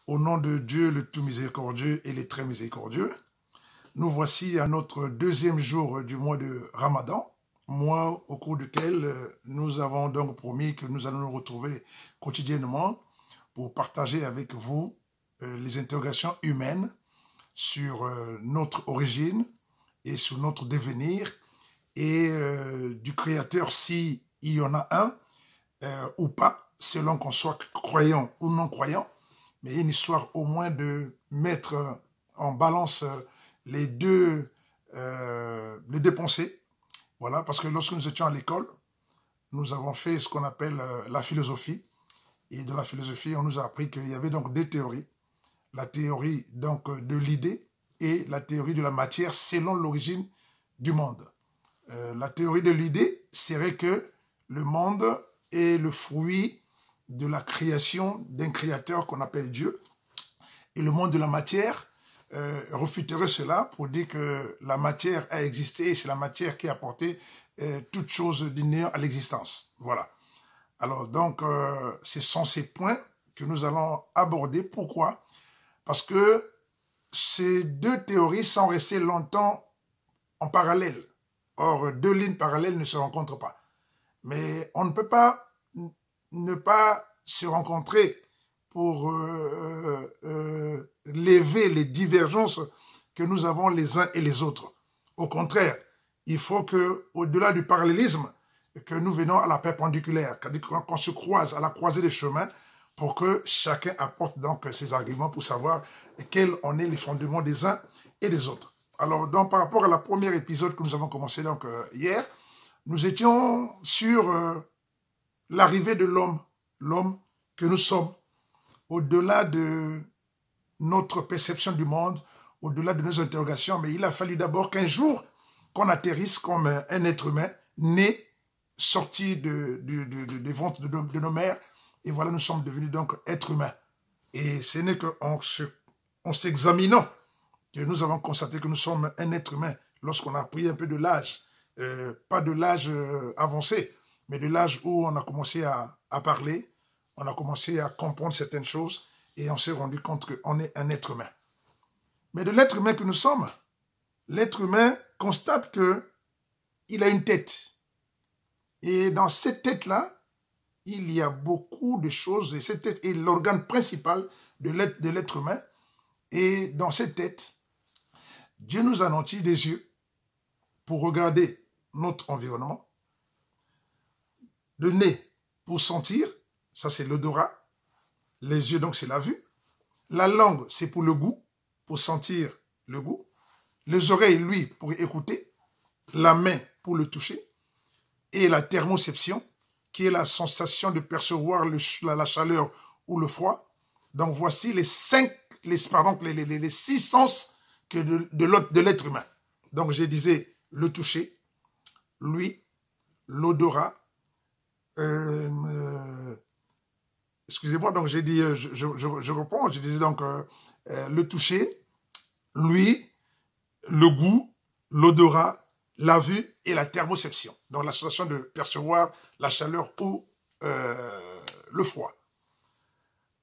Au nom de Dieu, le tout miséricordieux et le très miséricordieux, nous voici à notre deuxième jour du mois de Ramadan, mois au cours duquel nous avons donc promis que nous allons nous retrouver quotidiennement pour partager avec vous les interrogations humaines sur notre origine et sur notre devenir et du Créateur s'il y en a un ou pas, selon qu'on soit croyant ou non croyant, mais une histoire au moins de mettre en balance les deux pensées. Voilà, parce que lorsque nous étions à l'école, nous avons fait ce qu'on appelle la philosophie. Et de la philosophie, on nous a appris qu'il y avait donc deux théories. La théorie donc de l'idée et la théorie de la matière selon l'origine du monde. La théorie de l'idée serait que le monde est le fruit de la création d'un créateur qu'on appelle Dieu. Et le monde de la matière refuterait cela pour dire que la matière a existé et c'est la matière qui a apporté toute chose d'inné à l'existence. Voilà. Alors donc, ce sont ces points que nous allons aborder. Pourquoi? Parce que ces deux théories sont restées longtemps en parallèle. Or, deux lignes parallèles ne se rencontrent pas. Mais on ne peut pas ne pas se rencontrer pour lever les divergences que nous avons les uns et les autres. Au contraire, il faut que, au-delà du parallélisme, que nous venons à la perpendiculaire, c'est-à-dire qu'on se croise à la croisée des chemins pour que chacun apporte donc ses arguments pour savoir quels en est les fondements des uns et des autres. Alors, donc, par rapport à la première épisode que nous avons commencé donc hier, nous étions sur l'arrivée de l'homme que nous sommes, au-delà de notre perception du monde, au-delà de nos interrogations, mais il a fallu d'abord qu'un jour qu'on atterrisse comme un être humain né, sorti des ventres de nos mères, et voilà, nous sommes devenus donc êtres humains. Et ce n'est qu'en s'examinant que nous avons constaté que nous sommes un être humain lorsqu'on a pris un peu de l'âge, pas de l'âge avancé, mais de l'âge où on a commencé à parler, on a commencé à comprendre certaines choses et on s'est rendu compte qu'on est un être humain. Mais de l'être humain que nous sommes, l'être humain constate qu'il a une tête. Et dans cette tête-là, il y a beaucoup de choses et cette tête est l'organe principal de l'être humain. Et dans cette tête, Dieu nous a nanti des yeux pour regarder notre environnement, le nez pour sentir, ça c'est l'odorat, les yeux donc c'est la vue, la langue c'est pour le goût, pour sentir le goût, les oreilles lui pour écouter, la main pour le toucher, et la thermoception qui est la sensation de percevoir la chaleur ou le froid. Donc voici les six sens de l'être humain. Donc je disais le toucher, l'ouïe, l'odorat, excusez-moi, donc j'ai dit, je reprends, je disais donc le toucher, l'ouïe, le goût, l'odorat, la vue et la thermoception. Donc la sensation de percevoir la chaleur ou le froid.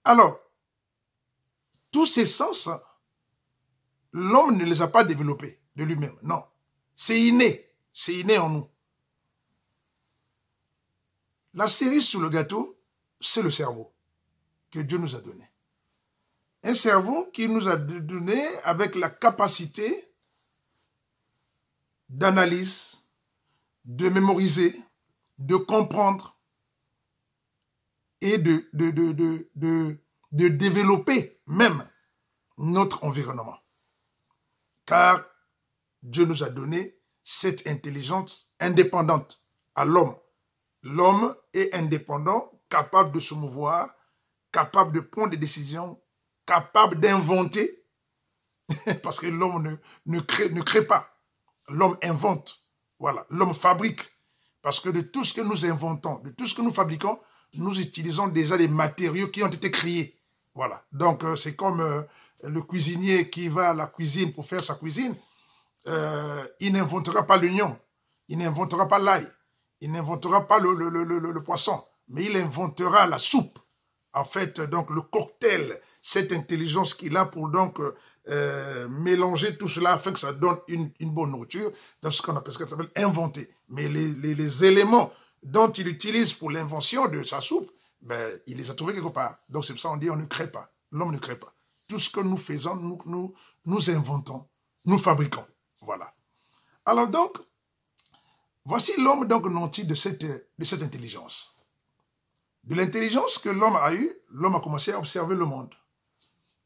Alors, tous ces sens, l'homme ne les a pas développés de lui-même. Non, c'est inné en nous. La cerise sur le gâteau, c'est le cerveau que Dieu nous a donné. Un cerveau qui nous a donné avec la capacité d'analyse, de mémoriser, de comprendre et de développer même notre environnement. Car Dieu nous a donné cette intelligence indépendante à l'homme. L'homme est indépendant, capable de se mouvoir, capable de prendre des décisions, capable d'inventer, parce que l'homme ne crée pas. L'homme invente, voilà, l'homme fabrique. Parce que de tout ce que nous inventons, de tout ce que nous fabriquons, nous utilisons déjà des matériaux qui ont été créés. Voilà, donc c'est comme le cuisinier qui va à la cuisine pour faire sa cuisine, il n'inventera pas l'oignon, il n'inventera pas l'ail, il n'inventera pas le poisson, mais il inventera la soupe. en fait, donc, le cocktail, cette intelligence qu'il a pour donc mélanger tout cela afin que ça donne une bonne nourriture, dans ce qu'on appelle, inventer. Mais les éléments dont il utilise pour l'invention de sa soupe, ben, il les a trouvés quelque part. Donc c'est pour ça qu'on dit on ne crée pas. L'homme ne crée pas. Tout ce que nous faisons, nous inventons, nous fabriquons. Voilà. Alors donc, voici l'homme donc nanti de cette intelligence. De l'intelligence que l'homme a eue, l'homme a commencé à observer le monde.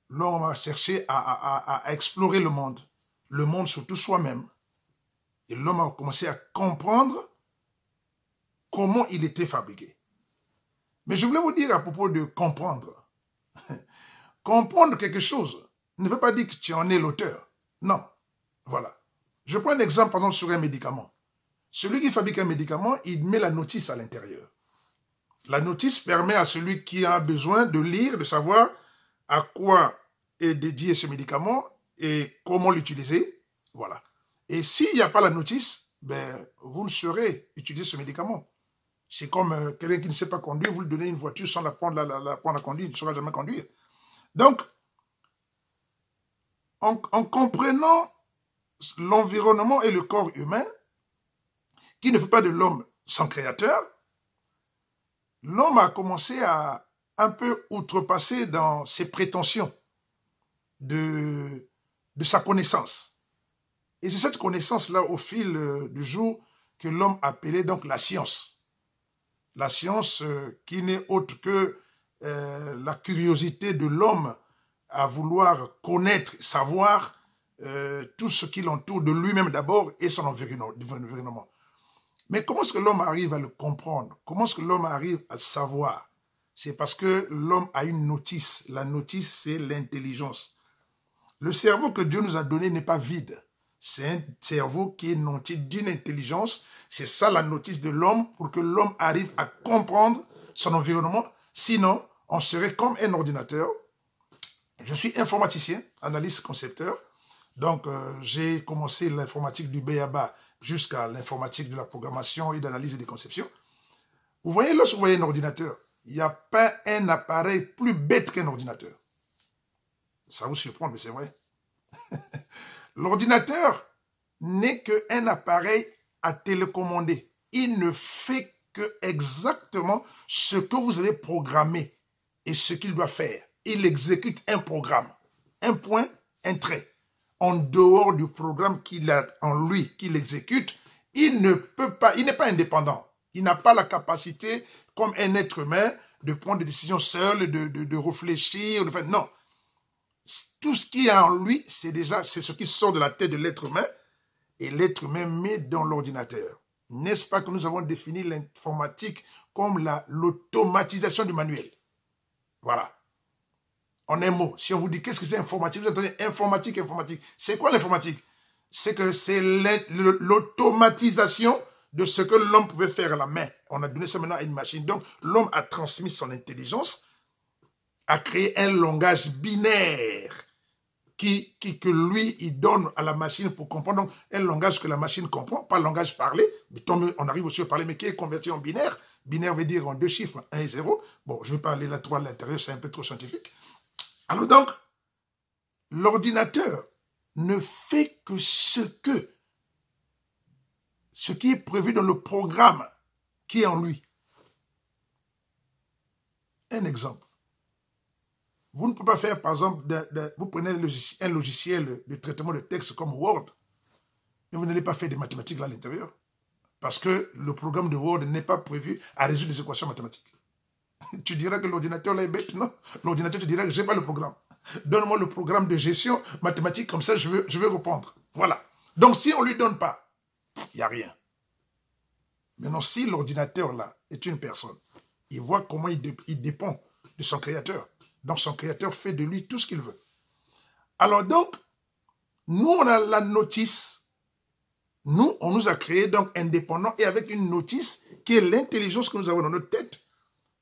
L'homme a cherché à explorer le monde surtout soi-même. Et l'homme a commencé à comprendre comment il était fabriqué. Mais je voulais vous dire à propos de comprendre. Comprendre quelque chose ne veut pas dire que tu en es l'auteur. Non. Voilà. Je prends un exemple, par exemple, sur un médicament. Celui qui fabrique un médicament, il met la notice à l'intérieur. La notice permet à celui qui a besoin de lire, de savoir à quoi est dédié ce médicament et comment l'utiliser. Voilà. Et s'il n'y a pas la notice, ben, vous ne saurez utiliser ce médicament. C'est comme quelqu'un qui ne sait pas conduire, vous lui donnez une voiture sans la prendre à conduire, il ne saura jamais conduire. Donc, en comprenant l'environnement et le corps humain, qui ne fait pas de l'homme son créateur, l'homme a commencé à un peu outrepasser dans ses prétentions de sa connaissance. Et c'est cette connaissance-là, au fil du jour, que l'homme appelait donc la science. La science qui n'est autre que la curiosité de l'homme à vouloir connaître, savoir tout ce qui l'entoure de lui-même d'abord et son environnement. Mais comment est-ce que l'homme arrive à le comprendre? Comment est-ce que l'homme arrive à le savoir? C'est parce que l'homme a une notice. La notice, c'est l'intelligence. Le cerveau que Dieu nous a donné n'est pas vide. C'est un cerveau qui est nanti d'une intelligence. C'est ça la notice de l'homme pour que l'homme arrive à comprendre son environnement. Sinon, on serait comme un ordinateur. Je suis informaticien, analyste concepteur. Donc, j'ai commencé l'informatique du B.A.B.A. jusqu'à l'informatique de la programmation et d'analyse et de conception. Vous voyez, lorsque vous voyez un ordinateur, il n'y a pas un appareil plus bête qu'un ordinateur. Ça vous surprend, mais c'est vrai. L'ordinateur n'est qu'un appareil à télécommander. Il ne fait que exactement ce que vous avez programmé et ce qu'il doit faire. Il exécute un programme, un point, un trait. En dehors du programme qu'il a en lui, qu'il exécute, il ne peut pas, il n'est pas indépendant. Il n'a pas la capacité, comme un être humain, de prendre des décisions seul, de réfléchir, de faire. Non. Tout ce qui est en lui, c'est ce qui sort de la tête de l'être humain, et l'être humain met dans l'ordinateur. N'est-ce pas que nous avons défini l'informatique comme l'automatisation du manuel? Voilà. En un mot, si on vous dit qu'est-ce que c'est informatique, vous entendez informatique. C'est quoi l'informatique? C'est que c'est l'automatisation de ce que l'homme pouvait faire à la main. On a donné ça maintenant à une machine. Donc, l'homme a transmis son intelligence, a créé un langage binaire que lui, il donne à la machine pour comprendre. Donc, un langage que la machine comprend, pas le langage parlé. Mais on arrive aussi à parler, mais qui est converti en binaire. Binaire veut dire en deux chiffres, 1 et 0. Bon, je vais pas aller là-dedans à l'intérieur, c'est un peu trop scientifique. Alors donc, l'ordinateur ne fait que ce qui est prévu dans le programme qui est en lui. Un exemple. Vous ne pouvez pas faire, par exemple, vous prenez un logiciel de traitement de texte comme Word, et vous n'allez pas faire des mathématiques là à l'intérieur. Parce que le programme de Word n'est pas prévu à résoudre des équations mathématiques. Tu diras que l'ordinateur là est bête, non? L'ordinateur te dira que je n'ai pas le programme. Donne-moi le programme de gestion mathématique, comme ça je veux répondre. Voilà. Donc si on ne lui donne pas, il n'y a rien. Maintenant, si l'ordinateur là est une personne, il voit comment il dépend de son créateur. Donc son créateur fait de lui tout ce qu'il veut. Alors donc, nous on a la notice. Nous, on nous a créé donc indépendants et avec une notice qui est l'intelligence que nous avons dans notre tête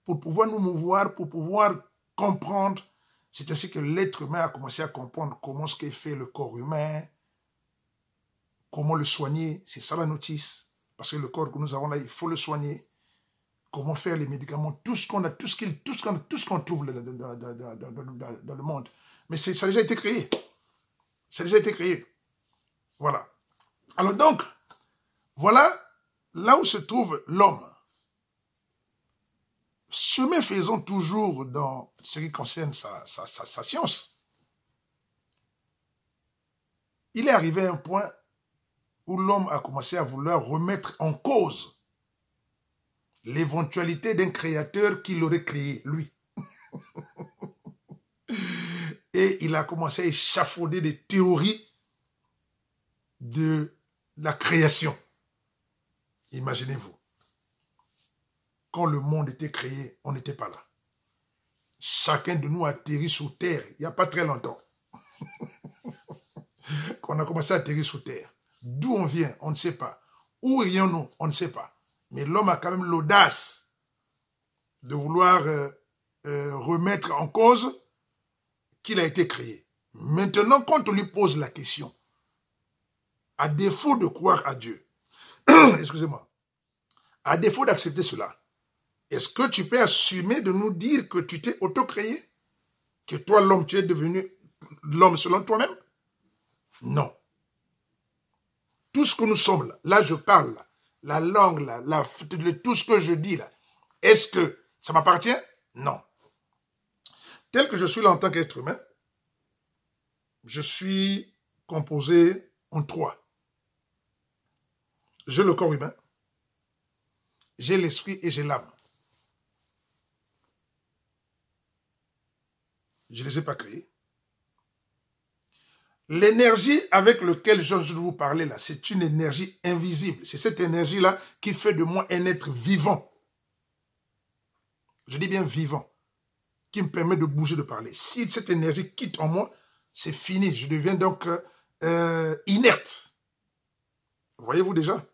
pour pouvoir nous mouvoir, pour pouvoir comprendre. C'est ainsi que l'être humain a commencé à comprendre comment ce qu'est fait le corps humain, comment le soigner. C'est ça la notice. Parce que le corps que nous avons là, il faut le soigner. comment faire les médicaments, tout ce qu'on a, tout ce qu'on trouve dans le monde. Mais ça a déjà été créé. Ça a déjà été créé. Voilà. Alors donc, voilà là où se trouve l'homme. Chemin faisons toujours dans ce qui concerne sa science. Il est arrivé à un point où l'homme a commencé à vouloir remettre en cause l'éventualité d'un créateur qui l'aurait créé, lui. Et il a commencé à échafauder des théories de la création. Imaginez-vous. Quand le monde était créé, on n'était pas là. Chacun de nous a atterri sur Terre il n'y a pas très longtemps. Quand on a commencé à atterrir sur Terre. D'où on vient, on ne sait pas. Où irions-nous, on ne sait pas. Mais l'homme a quand même l'audace de vouloir remettre en cause qu'il a été créé. Maintenant, quand on lui pose la question, à défaut de croire à Dieu, excusez-moi, à défaut d'accepter cela, est-ce que tu peux assumer de nous dire que tu t'es auto-créé? Que toi, l'homme, tu es devenu l'homme selon toi-même? Non. Tout ce que nous sommes là je parle, la langue, tout ce que je dis là, est-ce que ça m'appartient? Non. Tel que je suis là en tant qu'être humain, je suis composé en trois. J'ai le corps humain, j'ai l'esprit et j'ai l'âme. Je ne les ai pas créés. L'énergie avec laquelle je vais vous parler là, c'est une énergie invisible. C'est cette énergie-là qui fait de moi un être vivant. Je dis bien vivant, qui me permet de bouger, de parler. Si cette énergie quitte en moi, c'est fini. Je deviens donc inerte. Voyez-vous déjà?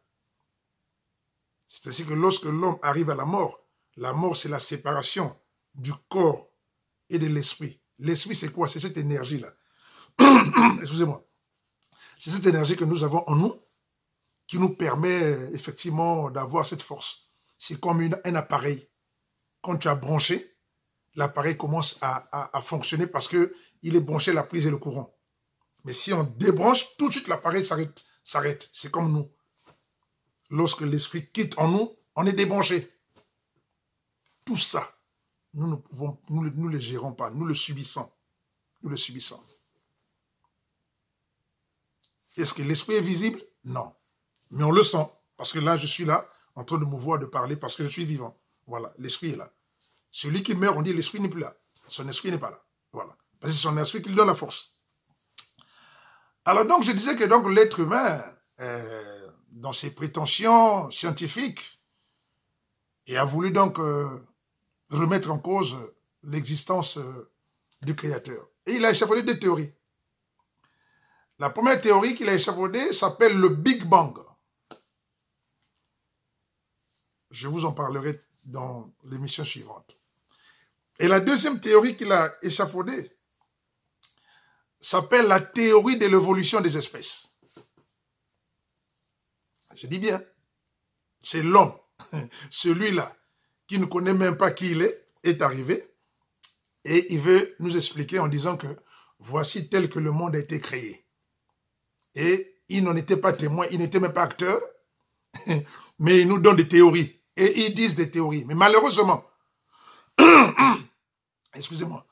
C'est ainsi que lorsque l'homme arrive à la mort c'est la séparation du corps et de l'esprit. L'esprit, c'est quoi? C'est cette énergie-là. Excusez-moi. C'est cette énergie que nous avons en nous qui nous permet effectivement d'avoir cette force. C'est comme un appareil. Quand tu as branché, l'appareil commence à fonctionner parce qu'il est branché la prise et le courant. Mais si on débranche, tout de suite l'appareil s'arrête. C'est comme nous. Lorsque l'esprit quitte en nous, on est débranché. Tout ça, nous ne le gérons pas, nous le subissons. Nous le subissons. Est-ce que l'esprit est visible? Non. Mais on le sent, parce que là, je suis là, en train de me voir, de parler, parce que je suis vivant. Voilà, l'esprit est là. Celui qui meurt, on dit l'esprit n'est plus là. Son esprit n'est pas là. Voilà. Parce que c'est son esprit qui lui donne la force. Alors donc, je disais que donc l'être humain, dans ses prétentions scientifiques, et a voulu donc remettre en cause l'existence du Créateur. Et il a échafaudé des théories. La première théorie qu'il a échafaudée s'appelle le Big Bang. Je vous en parlerai dans l'émission suivante. Et la deuxième théorie qu'il a échafaudée s'appelle la théorie de l'évolution des espèces. Je dis bien, c'est l'homme, celui-là, qui ne connaît même pas qui il est arrivé, et il veut nous expliquer en disant que voici tel que le monde a été créé. Et il n'en était pas témoin, il n'était même pas acteur, mais il nous donne des théories. Et ils disent des théories. Mais malheureusement, excusez-moi,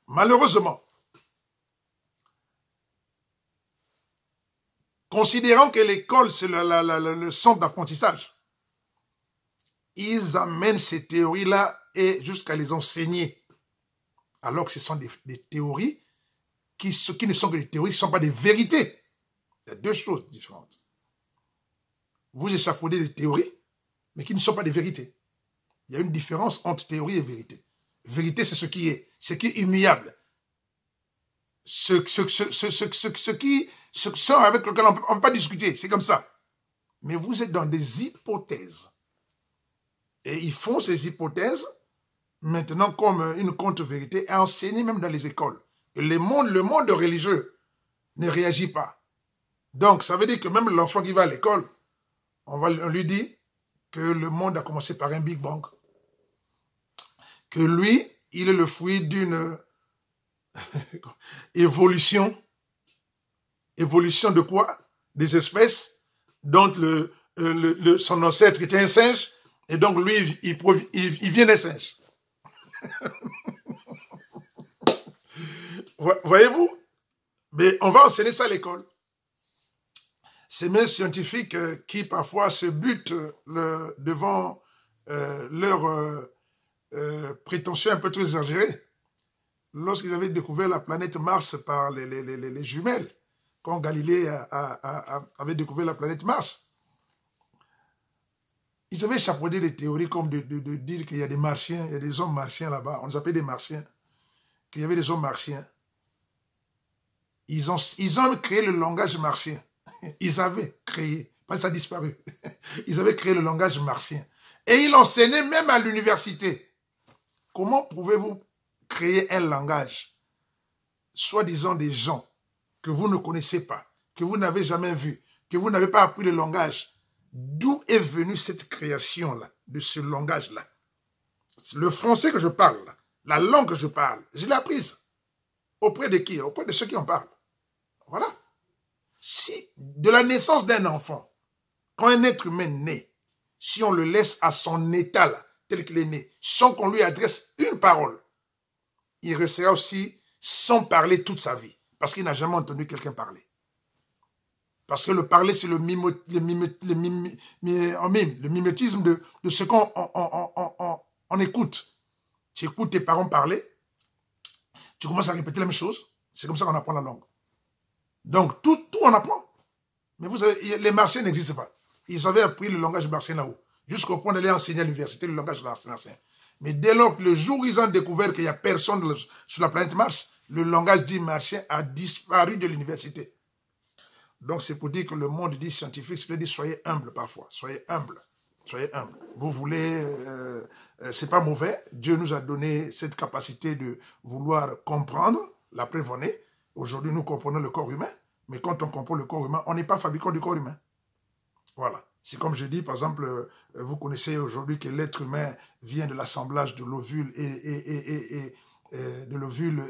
malheureusement, considérant que l'école, c'est le centre d'apprentissage, ils amènent ces théories-là et jusqu'à les enseigner. Alors que ce sont des théories qui ne sont que des théories, qui ne sont pas des vérités. Il y a deux choses différentes. Vous échafaudez des théories, mais qui ne sont pas des vérités. Il y a une différence entre théorie et vérité. Vérité, c'est ce qui est immuable. Ce avec lequel on ne peut pas discuter, c'est comme ça. Mais vous êtes dans des hypothèses. Et ils font ces hypothèses, maintenant comme une contre-vérité, enseignée même dans les écoles. Et le monde religieux ne réagit pas. Donc, ça veut dire que même l'enfant qui va à l'école, on lui dit que le monde a commencé par un Big Bang, que lui, il est le fruit d'une évolution. Évolution de quoi? Des espèces dont son ancêtre était un singe, et donc lui, il vient d'un singe. Voyez-vous? Mais on va enseigner ça à l'école. Ces mêmes scientifiques qui parfois se butent devant leurs prétentions un peu trop exagérées, lorsqu'ils avaient découvert la planète Mars par les jumelles, quand Galilée avait découvert la planète Mars, ils avaient chapeauté des théories comme de dire qu'il y a des martiens, il y a des hommes martiens là-bas, on les appelait des martiens, qu'il y avait des hommes martiens. Ils ont créé le langage martien. Ils avaient créé, parce que ça a disparu, ils avaient créé le langage martien. Et ils l'enseignaient même à l'université. Comment pouvez-vous créer un langage, soi-disant des gens que vous ne connaissez pas, que vous n'avez jamais vu, que vous n'avez pas appris le langage? D'où est venue cette création-là, de ce langage-là? Le français que je parle, la langue que je parle, je l'ai apprise. Auprès de qui? Auprès de ceux qui en parlent. Voilà. Si, de la naissance d'un enfant, quand un être humain naît, si on le laisse à son état là, tel qu'il est né, sans qu'on lui adresse une parole, il restera aussi sans parler toute sa vie, parce qu'il n'a jamais entendu quelqu'un parler. Parce que le parler, c'est le mimétisme de ce qu'on écoute. Tu écoutes tes parents parler, tu commences à répéter la même chose, c'est comme ça qu'on apprend la langue. Donc, tout on apprend. Mais vous savez, les martiens n'existent pas. Ils avaient appris le langage martien là-haut, jusqu'au point d'aller enseigner à l'université le langage martien. Mais dès lors que le jour où ils ont découvert qu'il n'y a personne sur la planète Mars, le langage dit martien a disparu de l'université. Donc, c'est pour dire que le monde dit scientifique, c'est pour dire soyez humble parfois. Soyez humble. Soyez humble. Vous voulez... c'est pas mauvais. Dieu nous a donné cette capacité de vouloir comprendre. La preuve en est. Aujourd'hui, nous comprenons le corps humain. Mais quand on comprend le corps humain, on n'est pas fabricant du corps humain. Voilà. C'est comme je dis, par exemple, vous connaissez aujourd'hui que l'être humain vient de l'assemblage de l'ovule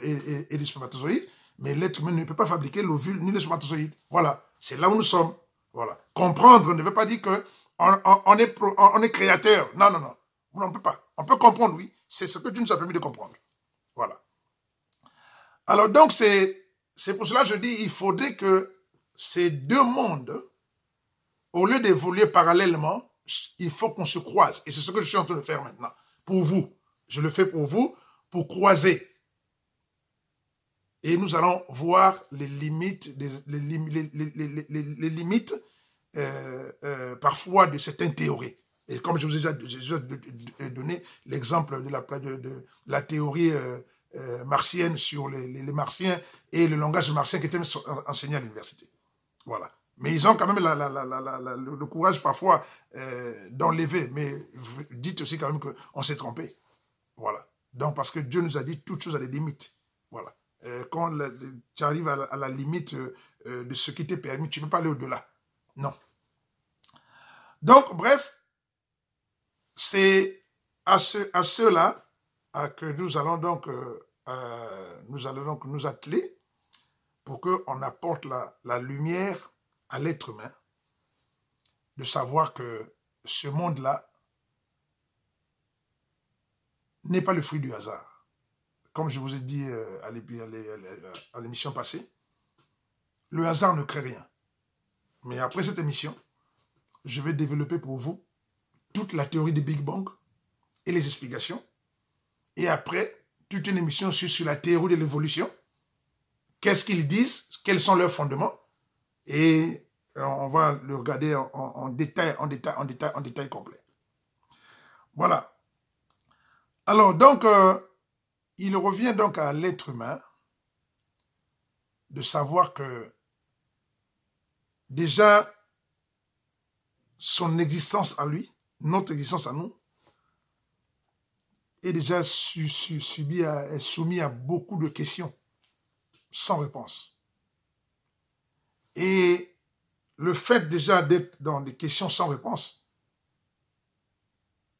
et du spermatozoïde. Mais l'être humain ne peut pas fabriquer l'ovule ni le spermatozoïde. Voilà, c'est là où nous sommes. Voilà. Comprendre ne veut pas dire qu'on est créateur. Non, non, non. On ne peut pas. On peut comprendre, oui. C'est ce que Dieu nous a permis de comprendre. Voilà. Alors donc, c'est pour cela que je dis, il faudrait que ces deux mondes, au lieu d'évoluer parallèlement, il faut qu'on se croise. Et c'est ce que je suis en train de faire maintenant. Pour vous. Je le fais pour vous, pour croiser. Et nous allons voir les limites, les limites parfois de certaines théories. Et comme je vous ai déjà donné l'exemple de la théorie martienne sur les martiens et le langage martien qui était enseigné à l'université. Voilà. Mais ils ont quand même le courage parfois d'enlever. Mais dites aussi quand même qu'on s'est trompé. Voilà. Donc parce que Dieu nous a dit toutes choses à des limites. Voilà. Quand tu arrives à la limite de ce qui t'est permis, tu ne peux pas aller au-delà. Non. Donc, bref, c'est à ceux-là que nous allons donc nous atteler pour qu'on apporte la lumière à l'être humain, de savoir que ce monde-là n'est pas le fruit du hasard. Comme je vous ai dit à l'émission passée, le hasard ne crée rien. Mais après cette émission, je vais développer pour vous toute la théorie du Big Bang et les explications. Et après, toute une émission sur la théorie de l'évolution. Qu'est-ce qu'ils disent? Quels sont leurs fondements? Et on va le regarder en détail complet. Voilà. Alors, donc... il revient donc à l'être humain de savoir que déjà son existence à lui, notre existence à nous, est déjà soumis à beaucoup de questions sans réponse. Et le fait déjà d'être dans des questions sans réponse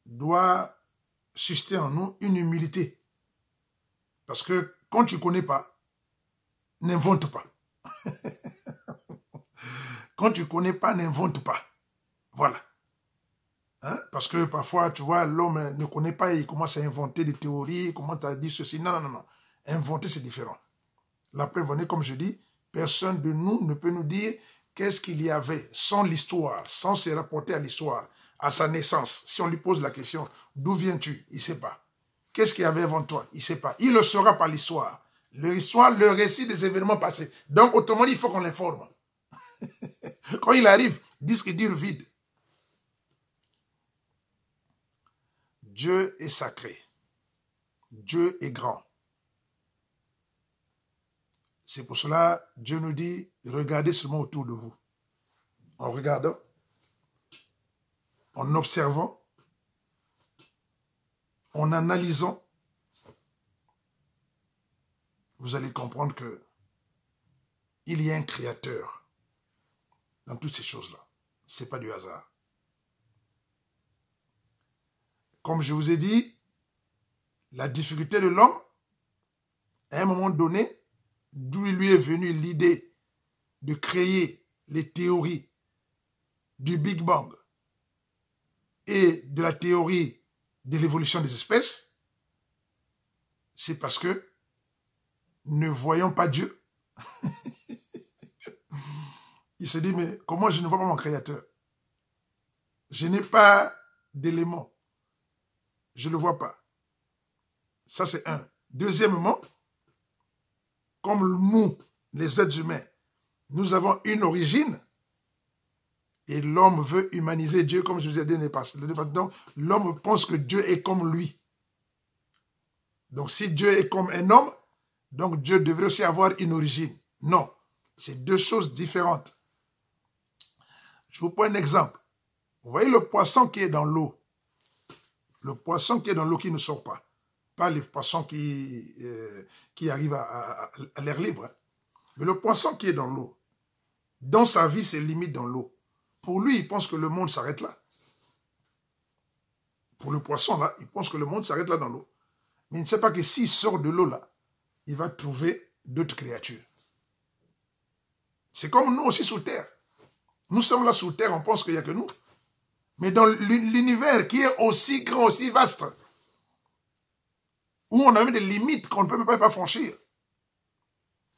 doit susciter en nous une humilité. Parce que quand tu ne connais pas, n'invente pas. Quand tu ne connais pas, n'invente pas. Voilà. Hein? Parce que parfois, tu vois, l'homme ne connaît pas et il commence à inventer des théories. Comment tu as dit ceci? Non, non, non, non. Inventer, c'est différent. La preuve, comme je dis, personne de nous ne peut nous dire qu'est-ce qu'il y avait sans l'histoire, sans se rapporter à l'histoire, à sa naissance. Si on lui pose la question, d'où viens-tu? Il ne sait pas. Qu'est-ce qu'il y avait avant toi? Il ne sait pas. Il le saura par l'histoire. L'histoire, le récit des événements passés. Donc, autrement dit, il faut qu'on l'informe. Quand il arrive, disque dur vide. Dieu est sacré. Dieu est grand. C'est pour cela, Dieu nous dit, regardez seulement autour de vous. En regardant, en observant, en analysant, vous allez comprendre que il y a un créateur dans toutes ces choses-là. Ce n'est pas du hasard. Comme je vous ai dit, la difficulté de l'homme, à un moment donné, d'où il lui est venue l'idée de créer les théories du Big Bang et de la théorie de l'évolution des espèces, c'est parce que ne voyons pas Dieu. Il se dit, mais comment je ne vois pas mon créateur? Je n'ai pas d'éléments. Je ne le vois pas. Ça, c'est un. Deuxièmement, comme nous, les êtres humains, nous avons une origine et l'homme veut humaniser Dieu, comme je vous ai dit donc l'homme pense que Dieu est comme lui. Donc, si Dieu est comme un homme, donc Dieu devrait aussi avoir une origine. Non, c'est deux choses différentes. Je vous prends un exemple. Vous voyez le poisson qui est dans l'eau. Le poisson qui est dans l'eau qui ne sort pas. Pas les poissons qui arrivent à l'air libre. Hein. Mais le poisson qui est dans l'eau, dans sa vie, c'est limite dans l'eau. Pour lui, il pense que le monde s'arrête là. Pour le poisson, là, il pense que le monde s'arrête là dans l'eau. Mais il ne sait pas que s'il sort de l'eau, là, il va trouver d'autres créatures. C'est comme nous aussi sous terre. Nous sommes là sous terre, on pense qu'il n'y a que nous. Mais dans l'univers qui est aussi grand, aussi vaste, où on a même des limites qu'on ne peut même pas franchir,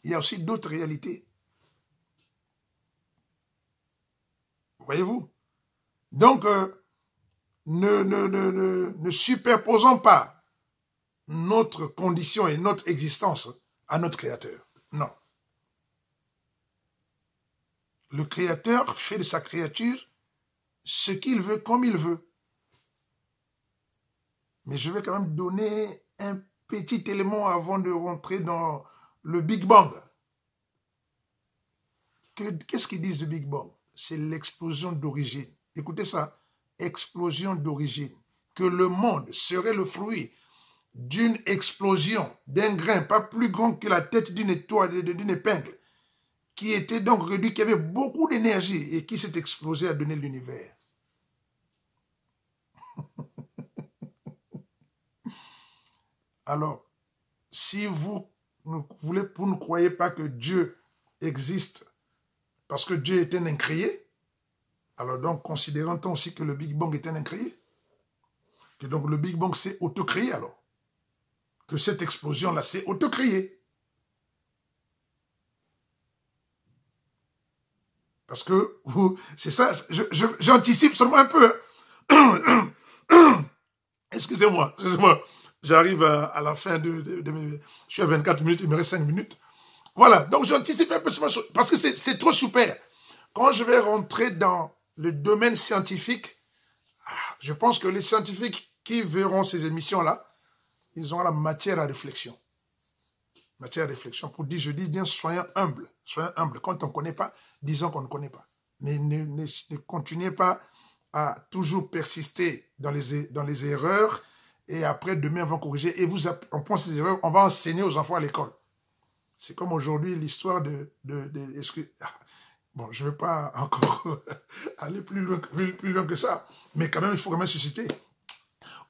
il y a aussi d'autres réalités. Voyez-vous? Donc, ne superposons pas notre condition et notre existence à notre Créateur. Non. Le Créateur fait de sa créature ce qu'il veut, comme il veut. Mais je vais quand même donner un petit élément avant de rentrer dans le Big Bang. Qu'est-ce qu'ils disent du Big Bang? C'est l'explosion d'origine. Écoutez ça, explosion d'origine. Que le monde serait le fruit d'une explosion, d'un grain pas plus grand que la tête d'une étoile, d'une épingle, qui était donc réduit, qui avait beaucoup d'énergie et qui s'est explosé à donner l'univers. Alors, si vous ne croyez pas que Dieu existe parce que Dieu est un incréé, alors donc considérons-on aussi que le Big Bang est un incréé. Que donc le Big Bang s'est autocréé alors. Que cette explosion-là s'est autocréée. Parce que, c'est ça, j'anticipe seulement un peu. Hein. Excusez-moi, j'arrive à la fin de mes... Je suis à 24 minutes, il me reste 5 minutes. Voilà, donc j'anticipe un peu parce que c'est trop super. Quand je vais rentrer dans le domaine scientifique, je pense que les scientifiques qui verront ces émissions-là, ils auront la matière à réflexion. Matière à réflexion pour dire, je dis bien, soyons humbles. Soyons humbles. Quand on ne connaît pas, disons qu'on ne connaît pas. Mais ne continuez pas à toujours persister dans les erreurs et après, demain, on va corriger. Et on prend ces erreurs, on va enseigner aux enfants à l'école. C'est comme aujourd'hui l'histoire bon, je ne vais pas encore aller plus loin que ça, mais quand même, il faut quand même susciter.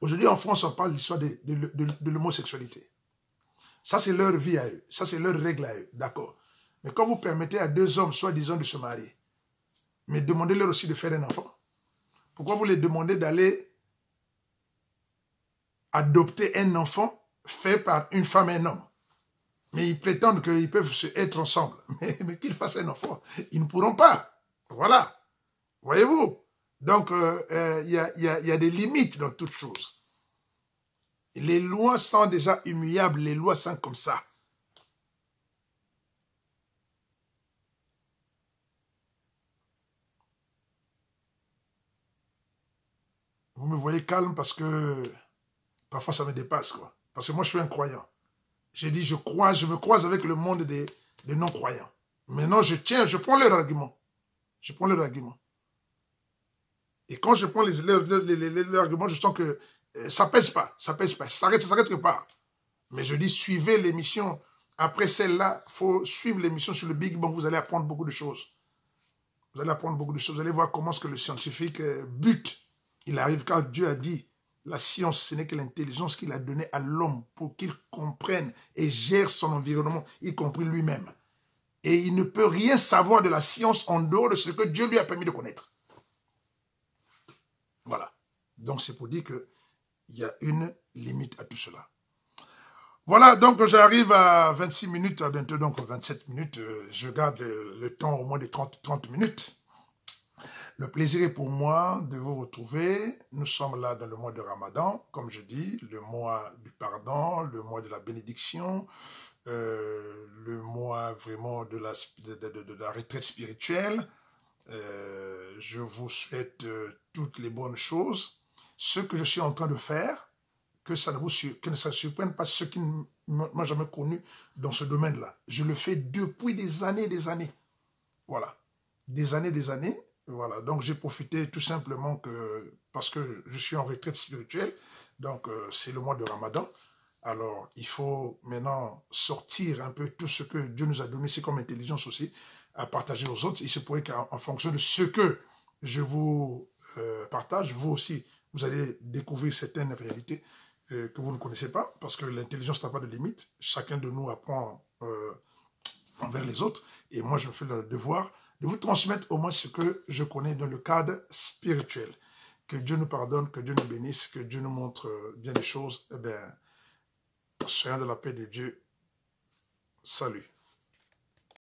Aujourd'hui, en France, on parle de l'histoire de l'homosexualité. Ça, c'est leur vie à eux. Ça, c'est leur règle à eux. D'accord. Mais quand vous permettez à deux hommes, soi-disant, de se marier, mais demandez-leur aussi de faire un enfant, pourquoi vous les demandez d'aller adopter un enfant fait par une femme et un homme? Mais ils prétendent qu'ils peuvent être ensemble. Mais qu'ils fassent un enfant, ils ne pourront pas. Voilà. Voyez-vous? Donc, il y a des limites dans toute chose. Les lois sont déjà immuables, les lois sont comme ça. Vous me voyez calme parce que parfois ça me dépasse, quoi. Parce que moi, je suis un croyant. J'ai dit, je me croise avec le monde des non-croyants. Maintenant, je prends leur argument. Je prends leur argument. Et quand je prends leurs arguments, je sens que ça pèse pas. Ça pèse pas. Ça s'arrête quelque part. Mais je dis, suivez l'émission. Après celle-là, il faut suivre l'émission sur le Big Bang. Vous allez apprendre beaucoup de choses. Vous allez apprendre beaucoup de choses. Vous allez voir comment est-ce que le scientifique bute. Il arrive quand Dieu a dit, la science, ce n'est que l'intelligence qu'il a donnée à l'homme pour qu'il comprenne et gère son environnement, y compris lui-même. Et il ne peut rien savoir de la science en dehors de ce que Dieu lui a permis de connaître. Voilà. Donc, c'est pour dire qu'il y a une limite à tout cela. Voilà, donc j'arrive à 26 minutes, à bientôt donc 27 minutes. Je garde le temps au moins de 30 minutes. Le plaisir est pour moi de vous retrouver. Nous sommes là dans le mois de Ramadan, comme je dis, le mois du pardon, le mois de la bénédiction, le mois vraiment de la retraite spirituelle. Je vous souhaite toutes les bonnes choses. Ce que je suis en train de faire, que ça ne surprenne pas ceux qui ne m'ont jamais connu dans ce domaine-là. Je le fais depuis des années et des années. Voilà. Des années. Voilà. Donc, j'ai profité tout simplement parce que je suis en retraite spirituelle. Donc, c'est le mois de Ramadan. Alors, il faut maintenant sortir un peu tout ce que Dieu nous a donné, c'est comme intelligence aussi, à partager aux autres. Il se pourrait qu'en fonction de ce que je vous partage, vous aussi, vous allez découvrir certaines réalités que vous ne connaissez pas, parce que l'intelligence n'a pas de limite. Chacun de nous apprend envers les autres. Et moi, je me fais le devoir de vous transmettre au moins ce que je connais dans le cadre spirituel. Que Dieu nous pardonne, que Dieu nous bénisse, que Dieu nous montre bien des choses. Eh bien, soyons de la paix de Dieu. Salut.